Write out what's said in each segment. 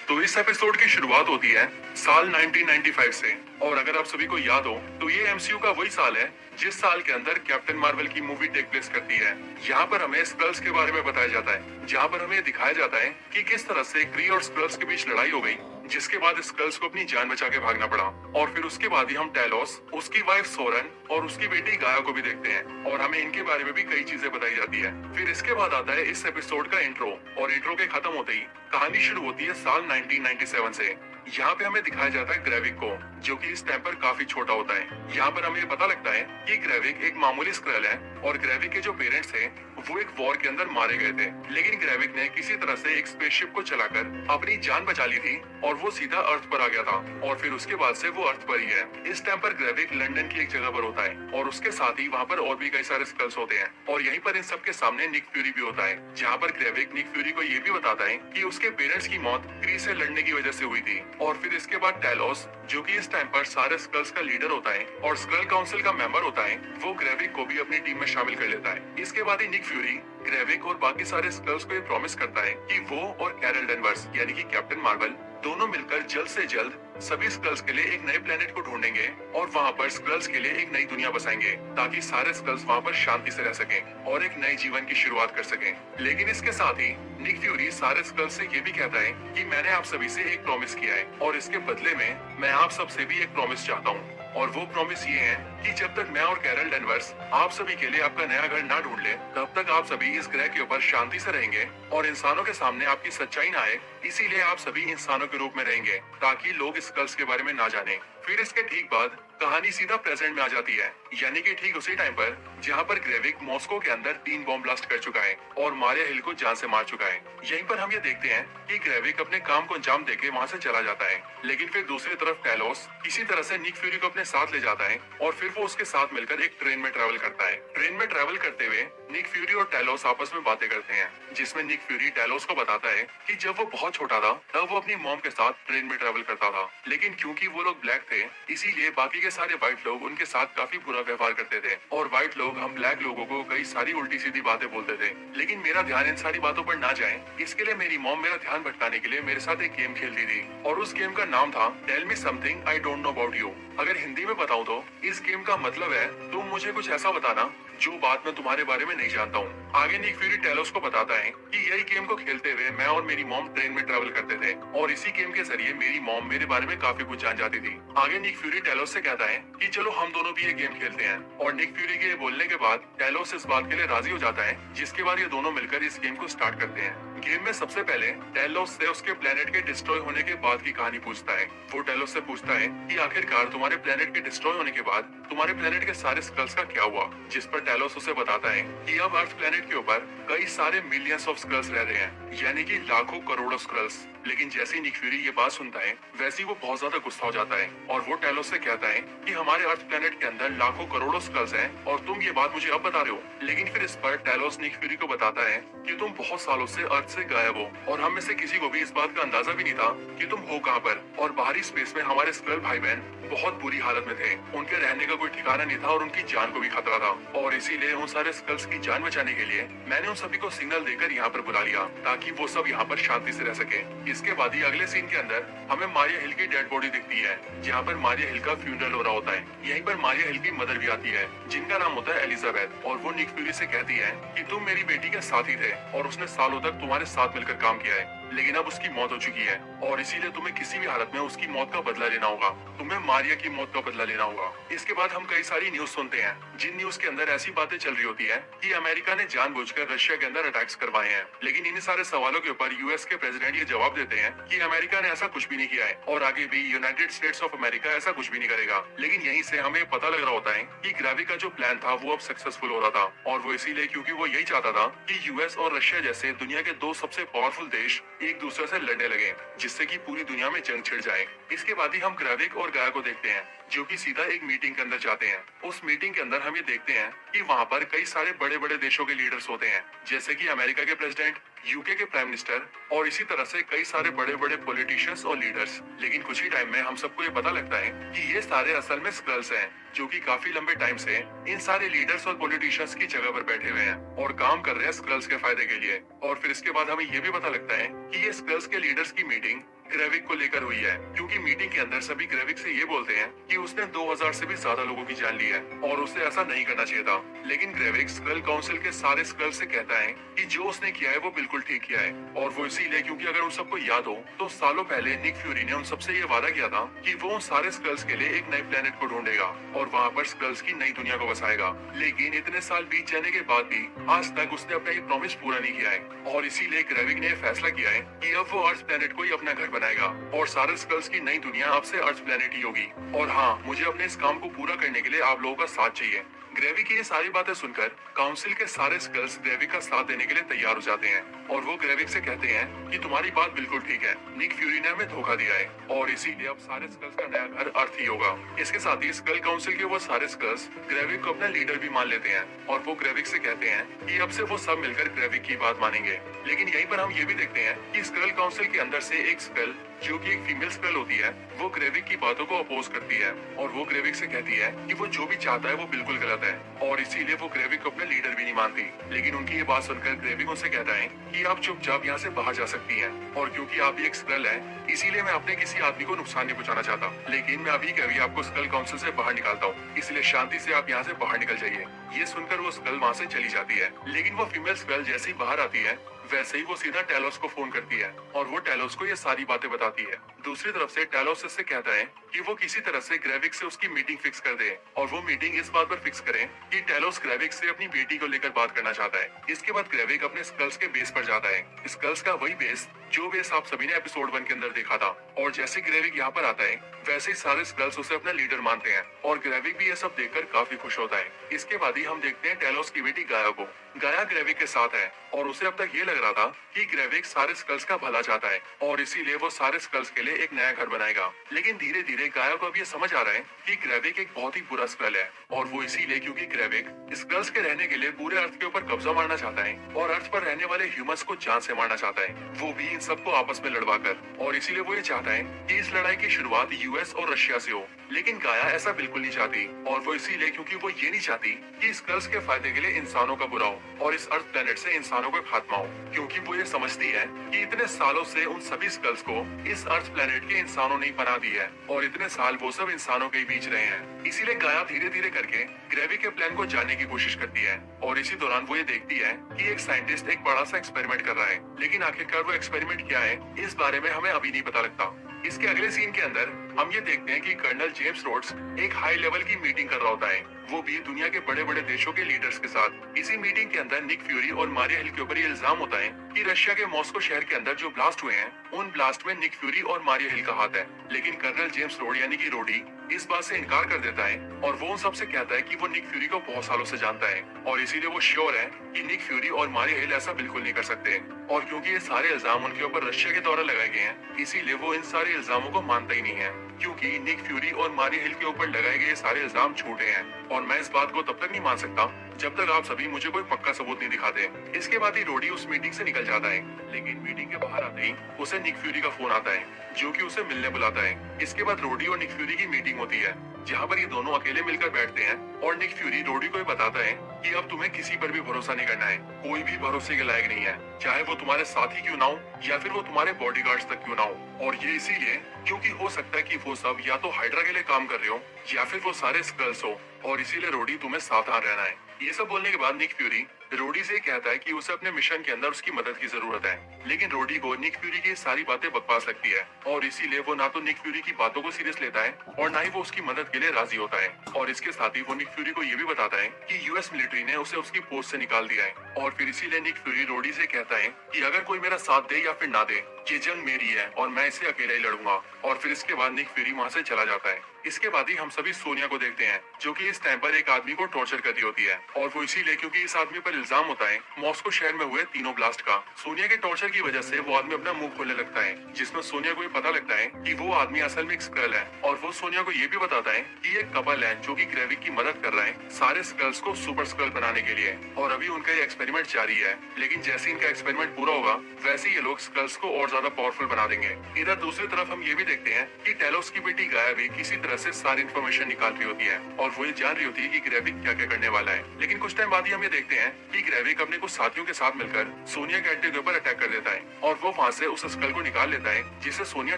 तो इस एपिसोड की शुरुआत होती है साल 1995 से। और अगर आप सभी को याद हो तो ये एमसीयू का वही साल है जिस साल के अंदर कैप्टन मार्वल की मूवी टेक प्लेस करती है। यहाँ पर हमें स्क्रल्स के बारे में बताया जाता है, जहाँ पर हमें दिखाया जाता है कि किस तरह से क्री और स्क्रल्स के बीच लड़ाई हो गई, जिसके बाद स्क्रल्स को अपनी जान बचा के भागना पड़ा। और फिर उसके बाद ही हम टेलोस, उसकी वाइफ सोरन और उसकी बेटी गाया को भी देखते हैं और हमें इनके बारे में भी कई चीजें बताई जाती है। फिर इसके बाद आता है इस एपिसोड का इंट्रो और इंट्रो के खत्म होते ही कहानी शुरू होती है साल 1997 से। यहाँ पे हमें दिखाया जाता है ग्रेविक को, जो कि इस टाइम पर काफी छोटा होता है। यहाँ पर हमें पता लगता है कि ग्रेविक एक मामूली स्क्रल है और ग्रेविक के जो पेरेंट्स थे वो एक वॉर के अंदर मारे गए थे, लेकिन ग्रेविक ने किसी तरह से एक स्पेसशिप को चलाकर अपनी जान बचा ली थी और वो सीधा अर्थ पर आ गया था और फिर उसके बाद से वो अर्थ पर ही है। इस टाइम पर ग्रेविक लंदन की एक जगह पर होता है और उसके साथ ही वहाँ पर और भी कई सारे स्क्रल्स होते हैं और यहीं पर इन सबके सामने निक फ्यूरी भी होता है, जहाँ पर ग्रेविक निक फ्यूरी को ये भी बताता है कि उसके पेरेंट्स की मौत क्री से लड़ने की वजह से हुई थी। और फिर इसके बाद टेलोस, जो कि इस टाइम पर सारे स्क्रल्स का लीडर होता है और स्क्रल काउंसिल का मेंबर होता है, वो ग्रेविक को भी अपनी टीम में शामिल कर लेता है। इसके बाद ही निक फ्यूरी ग्रेविक और बाकी सारे स्क्रल्स को ये प्रॉमिस करता है कि वो और कैरल डेनवर्स यानी कि कैप्टन मार्वल दोनों मिलकर जल्द से जल्द सभी स्क्रल्स के लिए एक नए प्लेनेट को ढूंढेंगे और वहाँ पर स्क्रल्स के लिए एक नई दुनिया बसाएंगे, ताकि सारे स्क्रल्स वहाँ पर शांति से रह सकें और एक नए जीवन की शुरुआत कर सकें। लेकिन इसके साथ ही निक फ्यूरी सारे स्क्रल्स से ये भी कहता है कि मैंने आप सभी से एक प्रॉमिस किया है और इसके बदले में मैं आप सबसे भी एक प्रॉमिस चाहता हूँ। और वो प्रॉमिस ये है कि जब तक मैं और कैरल डेनवर्स आप सभी के लिए आपका नया घर ना ढूंढ ले, तब तक आप सभी इस ग्रह के ऊपर शांति से रहेंगे और इंसानों के सामने आपकी सच्चाई ना आए। इसीलिए आप सभी इंसानों के रूप में रहेंगे ताकि लोग स्क्रल्स के बारे में ना जाने। फिर इसके ठीक बाद कहानी सीधा प्रेजेंट में आ जाती है, यानी कि ठीक उसी टाइम पर जहाँ पर ग्रेविक मॉस्को के अंदर 3 बॉम्ब ब्लास्ट कर चुका है और मारिया हिल को जान से मार चुका है। यहीं पर हम ये देखते हैं कि ग्रेविक अपने काम को अंजाम देके वहाँ से चला जाता है, लेकिन फिर दूसरी तरफ टेलोस किसी तरह से निक फ्यूरी को अपने साथ ले जाता है और फिर वो उसके साथ मिलकर एक ट्रेन में ट्रेवल करता है। ट्रेन में ट्रेवल करते हुए निक फ्यूरी और टेलोस आपस में बातें करते हैं, जिसमें निक फ्यूरी टेलोस को बताता है कि जब वो बहुत छोटा था तब वो अपनी मॉम के साथ ट्रेन में ट्रेवल करता था, लेकिन क्योंकि वो लोग ब्लैक थे इसीलिए बाकी के सारे व्हाइट लोग उनके साथ काफी बुरा व्यवहार करते थे और व्हाइट लोग हम ब्लैक लोगों को कई सारी उल्टी सीधी बातें बोलते थे। लेकिन मेरा ध्यान इन सारी बातों पर ना जाए, इसके लिए मेरी मॉम मेरा ध्यान भटकाने के लिए मेरे साथ एक गेम खेलती थी और उस गेम का नाम था tell me something I don't know about you. अगर हिंदी में बताऊं तो इस गेम का मतलब है तुम मुझे कुछ ऐसा बताना जो बात मैं तुम्हारे बारे में नहीं जानता हूँ। आगे निक फ्यूरी टेलोस को बताता है कि यही गेम को खेलते हुए मैं और मेरी मॉम ट्रेन में ट्रेवल करते थे और इसी गेम के जरिए मेरी मॉम मेरे बारे में काफी कुछ जान जाती थी। आगे निक फ्यूरी टेलोस से कहता है कि चलो हम दोनों भी ये गेम खेलते हैं और निक फ्यूरी के बोलने के बाद टेलोस इस बात के लिए राजी हो जाता है, जिसके बाद ये दोनों मिलकर इस गेम को स्टार्ट करते हैं। गेम में सबसे पहले टेलोस से उसके प्लेनेट के डिस्ट्रॉय होने के बाद की कहानी पूछता है। वो टेलोस से पूछता है कि आखिरकार तुम्हारे प्लेनेट के डिस्ट्रॉय होने के बाद तुम्हारे प्लेनेट के सारे स्क्रल्स का क्या हुआ, जिस पर टेलोस उसे बताता है कि अब अर्थ प्लेनेट के ऊपर कई सारे मिलियंस ऑफ स्क्रल्स रह रहे हैं, यानी कि लाखों करोड़ों स्क्रल्स। लेकिन जैसे ही निक फ्यूरी ये बात सुनता है वैसे ही वो बहुत ज्यादा गुस्सा हो जाता है और वो टेलोस से कहता है कि हमारे अर्थ प्लेनेट के अंदर लाखों करोड़ों स्क्रल्स हैं और तुम ये बात मुझे अब बता रहे हो। लेकिन फिर इस पर टेलोस निक फ्यूरी को बताता है कि तुम बहुत सालों से अर्थ से गायब हो और हम में से किसी को भी इस बात का अंदाजा भी नहीं था कि तुम हो कहाँ पर। और बाहरी स्पेस में हमारे स्क्रल भाई बहन बहुत बुरी हालत में थे, उनके रहने का कोई ठिकाना नहीं था और उनकी जान को भी खतरा था और इसीलिए उन सारे स्क्रल्स की जान बचाने के लिए मैंने उन सभी को सिग्नल देकर यहाँ पर बुला लिया ताकि वो सब यहाँ पर शांति से रह सके। इसके बाद ही अगले सीन के अंदर हमें मारिया हिल की डेड बॉडी दिखती है, जहाँ पर मारिया हिल का फ्यूनरल हो रहा होता है। यहीं पर मारिया हिल की मदर भी आती है जिनका नाम होता है एलिजाबेथ और वो निक फ्यूरी से कहती है कि तुम मेरी बेटी के साथी थे और उसने सालों तक तुम्हारे साथ मिलकर काम किया है, लेकिन अब उसकी मौत हो चुकी है और इसीलिए तुम्हें किसी भी हालत में उसकी मौत का बदला लेना होगा, तुम्हें मारिया की मौत का बदला लेना होगा। इसके बाद हम कई सारी न्यूज सुनते हैं जिन न्यूज के अंदर ऐसी बातें चल रही होती है कि अमेरिका ने जानबूझकर रशिया के अंदर अटैक्स करवाए हैं, लेकिन इन सारे सवालों के ऊपर यूएस के प्रेसिडेंट ये जवाब देते हैं कि अमेरिका ने ऐसा कुछ भी नहीं किया है और आगे भी यूनाइटेड स्टेट्स ऑफ अमेरिका ऐसा कुछ भी नहीं करेगा। लेकिन यहीं से हमें पता लग रहा होता है कि ग्रेविक का जो प्लान था वो अब सक्सेसफुल हो रहा था और वो इसीलिए क्योंकि वो यही चाहता था कि यूएस और रशिया जैसे दुनिया के 2 सबसे पावरफुल देश एक दूसरे से लड़ने लगे, जिससे कि पूरी दुनिया में जंग छिड़ जाए। इसके बाद ही हम ग्रेविक और गाया को देखते हैं जो कि सीधा एक मीटिंग के अंदर जाते हैं। उस मीटिंग के अंदर हम ये देखते हैं कि वहाँ पर कई सारे बड़े बड़े देशों के लीडर्स होते हैं, जैसे कि अमेरिका के प्रेसिडेंट, यूके के प्राइम मिनिस्टर और इसी तरह से कई सारे बड़े बड़े पॉलिटिशियंस और लीडर्स। लेकिन कुछ ही टाइम में हम सबको ये पता लगता है कि ये सारे असल में स्क्रल्स हैं, जो कि काफी लंबे टाइम से इन सारे लीडर्स और पॉलिटिशियंस की जगह पर बैठे हुए हैं और काम कर रहे हैं स्क्रल्स के फायदे के लिए। और फिर इसके बाद हमें ये भी पता लगता है कि ये स्क्रल्स के लीडर्स की मीटिंग ग्रेविक को लेकर हुई है, क्योंकि मीटिंग के अंदर सभी ग्रेविक से ये बोलते हैं कि उसने 2000 से भी ज्यादा लोगों की जान ली है और उसे ऐसा नहीं करना चाहिए था। लेकिन ग्रेविक स्कल काउंसिल के सारे स्कल से कहता है कि जो उसने किया है वो बिल्कुल ठीक किया है, और वो इसीलिए क्योंकि अगर उन सबको याद हो तो सालों पहले निक फ्यूरी ने उन सबसे ये वादा किया था कि वो उन सारे स्कल्स के लिए एक नए प्लेनेट को ढूंढेगा और वहाँ पर स्कल्स की नई दुनिया को बसाएगा। लेकिन इतने साल बीत जाने के बाद भी आज तक उसने अपना ये प्रॉमिस पूरा नहीं किया है, और इसीलिए ग्रेविक ने फैसला किया है कि अब वो अर्थ प्लेनेट को ही अपना घर बनाएगा और सारे स्कल्स की नई दुनिया अब से अर्थ प्लेनेट ही होगी। और हाँ, मुझे अपने इस काम को पूरा करने के लिए आप लोगों का साथ चाहिए। ग्रेविक की ये सारी बातें सुनकर काउंसिल के सारे स्कल्स ग्रेविक का साथ देने के लिए तैयार हो जाते हैं और वो ग्रेविक से कहते हैं कि तुम्हारी बात बिल्कुल ठीक है, निक फ्यूरी ने हमें धोखा दिया है और इसीलिए अब सारे स्कल्स का नया घर अर्थ ही होगा। इसके साथ ही स्कल काउंसिल के वो सारे स्कल्स ग्रेविक को अपना लीडर भी मान लेते हैं और वो ग्रेविक से कहते हैं कि अब से वो सब मिलकर ग्रेविक की बात मानेंगे। लेकिन यहीं पर हम ये भी देखते हैं कि स्कल काउंसिल के अंदर से एक स्कल जो कि एक फीमेल स्कल होती है वो ग्रेविक की बातों को अपोज करती है और वो ग्रेविक से कहती है कि वो जो भी चाहता है वो बिल्कुल गलत है और इसीलिए वो ग्रेविक को अपना लीडर भी नहीं मानती। लेकिन उनकी ये बात सुनकर ग्रेविक उनसे कहता है कि आप चुपचाप यहाँ से बाहर जा सकती हैं और क्योंकि आप एक स्कल है इसीलिए मैं अपने किसी आदमी को नुकसान नहीं पहुंचाना चाहता, लेकिन मैं अभी कभी आपको स्कल काउंसिल से बाहर निकालता हूँ, इसलिए शांति से आप यहाँ से बाहर निकल जाइए। ये सुनकर वो स्कल वहाँ से चली जाती है, लेकिन वो फीमेल स्कल जैसे ही बाहर आती है वैसे ही वो सीधा टेलोस को फोन करती है और वो टेलोस को ये सारी बातें बताती है। दूसरी तरफ से टेलोस इससे कहता है कि वो किसी तरह से ग्रेविक से उसकी मीटिंग फिक्स कर दे और वो मीटिंग इस बात पर फिक्स करे कि टेलोस ग्रेविक से अपनी बेटी को लेकर बात करना चाहता है। इसके बाद ग्रेविक अपने स्कल्स के बेस पर जाता है, स्कल्स का वही बेस जो बेस आप सभी ने एपिसोड 1 के अंदर देखा था, और जैसे ग्रेविक यहाँ पर आता है वैसे ही सारे स्कल्स उसे अपना लीडर मानते हैं और ग्रेविक भी ये सब देखकर काफी खुश होता है। इसके बाद ही हम देखते हैं टेलोस की बेटी गाया को। गाया ग्रेविक के साथ है और उसे अब तक ये लग रहा था कि ग्रेविक सारे स्कल्स का भला चाहता है और इसीलिए वो सारे स्कल्स के लिए एक नया घर बनाएगा। लेकिन धीरे धीरे गाया को अब ये समझ आ रहा है कि ग्रेविक एक बहुत ही बुरा स्कल है और वो इसीलिए क्योंकि ग्रेविक स्कल्स के रहने के लिए पूरे अर्थ के ऊपर कब्जा मारना चाहता है और अर्थ पर रहने वाले ह्यूमंस को जान से मारना चाहता है, वो भी इन सबको आपस में लड़वा कर, और इसीलिए वो ये चाहता है कि इस लड़ाई की शुरुआत यूएस और रशिया से हो। लेकिन गाया ऐसा बिल्कुल नहीं चाहती और वो इसीलिए क्योंकि वो ये नहीं चाहती कि स्कल्स के फायदे के लिए इंसानों का बुरा हो और इस अर्थ प्लेनेट से इंसानों का खात्मा हो, क्योंकि वो ये समझती है कि इतने सालों से उन सभी स्कल्स को इस अर्थ प्लेनेट के इंसानों ने ही बना दी है और इतने साल वो सब इंसानों के ही बीच रहे हैं। इसीलिए गाया धीरे धीरे करके ग्रेविक के प्लान को जानने की कोशिश करती है और इसी दौरान वो ये देखती है कि एक साइंटिस्ट एक बड़ा सा एक्सपेरिमेंट कर रहा है, लेकिन आखिरकार वो एक्सपेरिमेंट क्या है इस बारे में हमें अभी नहीं पता लगता। इसके अगले सीन के अंदर हम ये देखते हैं कि कर्नल जेम्स रोड्स एक हाई लेवल की मीटिंग कर रहा होता है, वो भी दुनिया के बड़े बड़े देशों के लीडर्स के साथ। इसी मीटिंग के अंदर निक फ्यूरी और मारिया हिल के ऊपर ये इल्जाम होता है कि रशिया के मॉस्को शहर के अंदर जो ब्लास्ट हुए हैं उन ब्लास्ट में निक फ्यूरी और मारिया हिल का हाथ है। लेकिन कर्नल जेम्स रोड यानी कि रोडी इस बात से इनकार कर देता है और वो उन सबसे कहता है कि वो निक फ्यूरी को बहुत सालों से जानता है और इसीलिए वो श्योर है कि निक फ्यूरी और मारिया हिल ऐसा बिल्कुल नहीं कर सकते, और क्योंकि ये सारे इल्जाम उनके ऊपर रशिया के द्वारा लगाए गए हैं इसीलिए वो इन सारे इल्जामों को मानता ही नहीं है, क्योंकि निक फ्यूरी और मारिया हिल के ऊपर लगाए गए सारे इल्जाम झूठे हैं और मैं इस बात को तब तक नहीं मान सकता जब तक आप सभी मुझे कोई पक्का सबूत नहीं दिखाते। इसके बाद ही रोडी उस मीटिंग से निकल जाता है, लेकिन मीटिंग के बाहर आते ही उसे निक फ्यूरी का फोन आता है जो कि उसे मिलने बुलाता है। इसके बाद रोडी और निक फ्यूरी की मीटिंग होती है जहाँ पर ये दोनों अकेले मिलकर बैठते हैं और निक फ्यूरी रोडी को बताता है कि अब तुम्हें किसी पर भी भरोसा नहीं करना है, कोई भी भरोसे के लायक नहीं है, चाहे वो तुम्हारे साथी क्यों ना हो या फिर वो तुम्हारे बॉडीगार्ड्स तक क्यों ना हो, और ये इसीलिए क्योंकि हो सकता है कि वो सब या तो हाइड्रा के लिए काम कर रहे हो या फिर वो सारे स्कल्स हो, और इसीलिए रोडी तुम्हें सावधान रहना है। ये सब बोलने के बाद निक फ्यूरी रोडी से कहता है कि उसे अपने मिशन के अंदर उसकी मदद की जरूरत है, लेकिन रोडी को निक फ्यूरी की सारी बातें बकवास लगती है और इसीलिए वो ना तो निक फ्यूरी की बातों को सीरियस लेता है और ना ही वो उसकी मदद के लिए राजी होता है। और इसके साथ ही वो निक फ्यूरी को ये भी बताता है कि यूएस मिलिट्री ने उसे उसकी पोस्ट से निकाल दिया है और फिर इसीलिए निक फ्यूरी रोडी से कहता है कि अगर कोई मेरा साथ दे या फिर ना दे ये जंग मेरी है और मैं इसे अकेला ही लड़ूंगा, और फिर इसके बाद निक फ्यूरी वहाँ से चला जाता है। इसके बाद ही हम सभी सोनिया को देखते हैं जो कि इस टाइम पर एक आदमी को टॉर्चर कर रही होती है और वो इसीलिए क्योंकि इस आदमी पर इल्जाम होता है मॉस्को शहर में हुए तीनों ब्लास्ट का। सोनिया के टॉर्चर की वजह से वो आदमी अपना मुंह खोलने लगता है, जिसमें सोनिया को ये पता लगता है कि वो आदमी असल में एक स्कल है, और वो सोनिया को ये भी बताता है कि ये कपल है जो कि ग्रेविक की मदद कर रहा है सारे स्कल्स को सुपर स्कल बनाने के लिए, और अभी उनका ये एक्सपेरिमेंट जारी है। लेकिन जैसे इनका एक्सपेरिमेंट पूरा होगा वैसे ये लोग स्कल्स को और ज्यादा पावरफुल बना देंगे। इधर दूसरी तरफ हम ये भी देखते हैं कि टेलोस की बेटी गाया भी किसी तरह से सारी इन्फॉर्मेशन निकाल रही होती है और वो ये जान रही होती है कि ग्रेविक क्या क्या करने वाला है। लेकिन कुछ टाइम बाद ही हम ये देखते हैं कि ग्रेविक अपने कुछ साथियों के साथ मिलकर सोनिया के अड्डे के ऊपर अटैक कर देता है और वो वहाँ से उस स्कल को निकाल लेता है जिसे सोनिया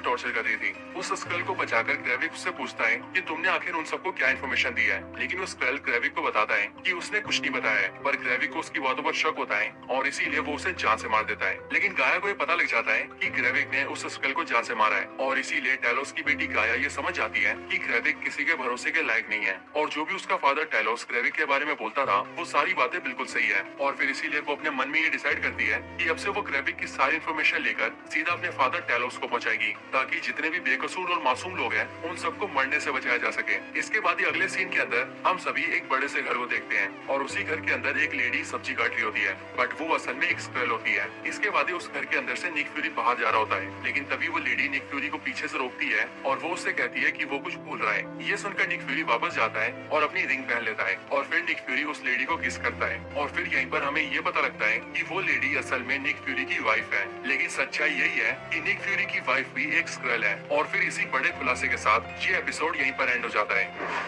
टॉर्चर कर रही थी। उस स्कल को बचाकर ग्रेविक उससे पूछता है कि तुमने आखिर उन सबको क्या इन्फॉर्मेशन दी है, लेकिन वो स्कल ग्रेविक को बताता है कि उसने कुछ नहीं बताया है, पर ग्रेविक को उसकी बातों पर शक होता है और इसीलिए वो उसे जान से मार देता है। लेकिन गाया को ये पता लग जाता है कि ग्रेविक ने उस स्कल को जान से मारा है और इसीलिए टेलोस की बेटी गाया ये समझ जाती है कि ग्रेविक किसी के भरोसे के लायक नहीं है और जो भी उसका फादर टेलोस ग्रेविक के बारे में बोलता था वो सारी बातें बिल्कुल सही है। और फिर इसीलिए वो अपने मन में ये डिसाइड करती है कि अब से वो ग्रेविक की सारी इन्फॉर्मेशन लेकर सीधा अपने फादर टेलोस को पहुंचाएगी ताकि जितने भी बेकसूर और मासूम लोग हैं उन सबको मरने से बचाया जा सके। इसके बाद ही अगले सीन के अंदर हम सभी एक बड़े से घर को देखते हैं और उसी घर के अंदर एक लेडी सब्जी काट रही होती है, बट वो असल में एक स्क्रैल होती है। इसके बाद ही उस घर के अंदर से निक फ्यूरी बाहर जा रहा होता है, लेकिन तभी वो लेडी निक फ्यूरी को पीछे से रोकती है और वो उससे कहती है कि वो कुछ भूल रहा है। ये सुनकर निक फ्यूरी वापस जाता है और अपनी रिंग पहन लेता है और फिर निक फ्यूरी उस लेडी को किस करता है और फिर यहीं पर हमें ये पता लगता है कि वो लेडी असल में निक फ्यूरी की वाइफ है। लेकिन सच्चाई यही है कि निक फ्यूरी की वाइफ भी एक स्क्रैल है। और फिर इसी बड़े खुलासे के साथ ये एपिसोड यहीं पर एंड हो जाता है।